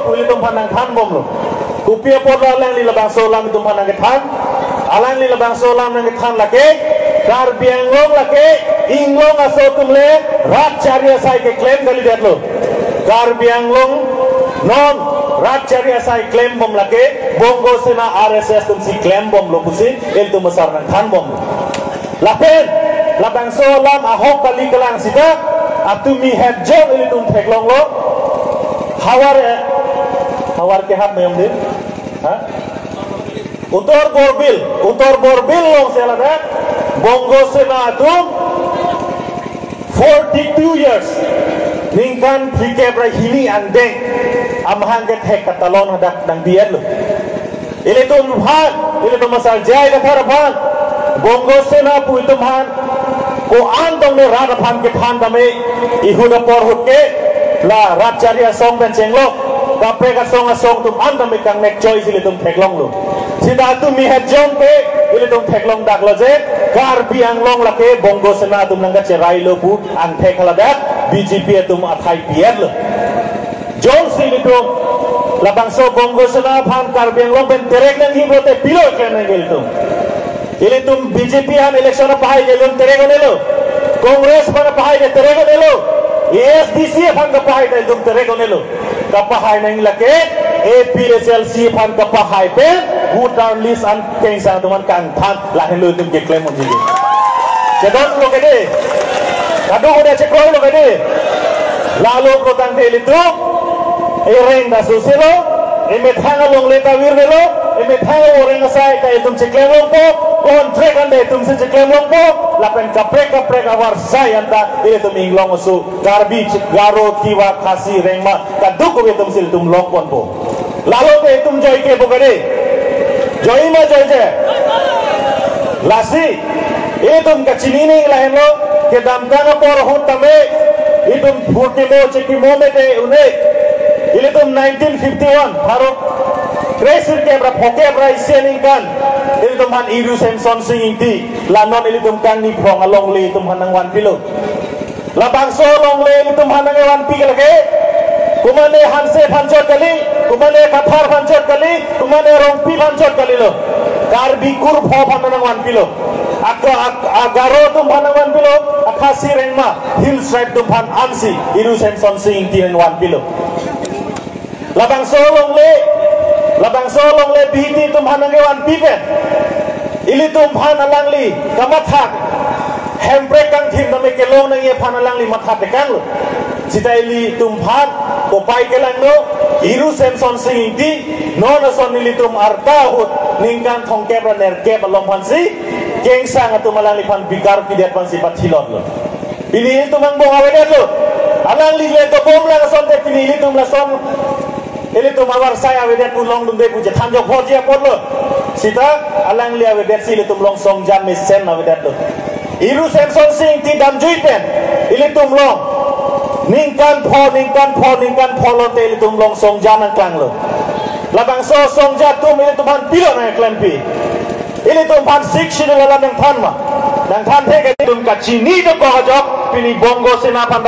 puli tum panang than bom lo kupia por alang li labang solam tum panang ke than alang li labang solam nang ke than lake Karbi Anglong lake inglong aso tumle Ratcharia sai ke claim kali det lo Karbi Anglong non Ratcharia sai claim bom lake Bongo Sena RSS tum si claim bom lo pusi el tum besar nang than bom lapen labang solam ahok kali kelang sita atumi head jong el tum theklong lo hawar ke hab mayom din ha utor borbil long selada Bongo Sena atum 42 years ningkan fikebra hini andeng amhang ke thek katalon hadak dang diet lo ile tum han ile tum masal jai ka tharapan Bongo Sena pu tum han ko andong ne radaphan ke than dame ihuda por hutke la Ratcharia song ben chenglo kapre ka song tum andam kang nek choice ile tum theklong lo sida tum mi het jong pe ile tum theklong dak lo je Karbi Anglong lake Bongo Sena tum nangga cerai lo pu ang thekhala dak BJP tum athai pier lo jong sile tum labangso Bongo Sena phan Karbi Anglong ben terek nang hibote pilo kena gel tum ile tum BJP han election pahai gelum terek onelo Congress pana pahai de terek onelo ASDC phan ka pahai de tum terek onelo ka pahai nang lake APSLC phan ka pahai pe voter list an tengsa tuman kang than la hen lu tum ke claim on jili jadon lo kede kadu udah cekoi lo kede lalu ko tang de litu reng da susilo eme thanga long le ta wir velo eme thanga oreng sai ka tum cekle long po contract ande tum se cekle long po la pen kapre awar sai anda ile tum inglong su Karbi garo tiwa khasi rengma kadu ko tum sil tum long pon po lalu ke tum joy ke bogade joy ma joy je lasi itum kachini ni lahen lo ke dam kana por hot tame itum phurti mo cheki mo me de une ile tum 1951 bharat kresir ke bra phoke bra isianing kan ile tum han iru Samson sing inti lanon ile tum kang ni phong along le tum hanang wan pilo labang so long le ile tum hanang wan pi lage kumane hanse phanchot kali kumane kathar phanchot kali kumane rongpi phanchot kali lo Karbi kur pho phanang wan pilo agaro tum phanang wan pilo akhasi rengma hill stripe tum phan ansi iru Samson sing tin wan pilo labang so long le bihiti tum hanang wan pipe ili tum phan alangli kamathak hembrek kang thim dame ke long nang ye phan alangli matha tekang lo sita ili tum phan ko pai ke lang no iru Samson sing ti non son ili tum arta hut ningkan thong ke bra ner ke balong phan si geng sang atu malang li phan bigar pidet phan si pathilot lo bini tum ang bong awedet lo alang li le to bom la son te bini ili tum la son ili tum awar sai awedet pu long dum de pu je than jok phot je pot lo sita alang li awedet si ili tum long song jam me sen awedet lo iru Samson sing ti dam jui pen ili tum long ningkan pho lo te ili tum long song jam ang klang lo labang so song ja tum ili tum han pilo na klan pi ili tum han sik shi la nang than ma nang than the ke tum ka chini to ko jok pini Bongo Sena phan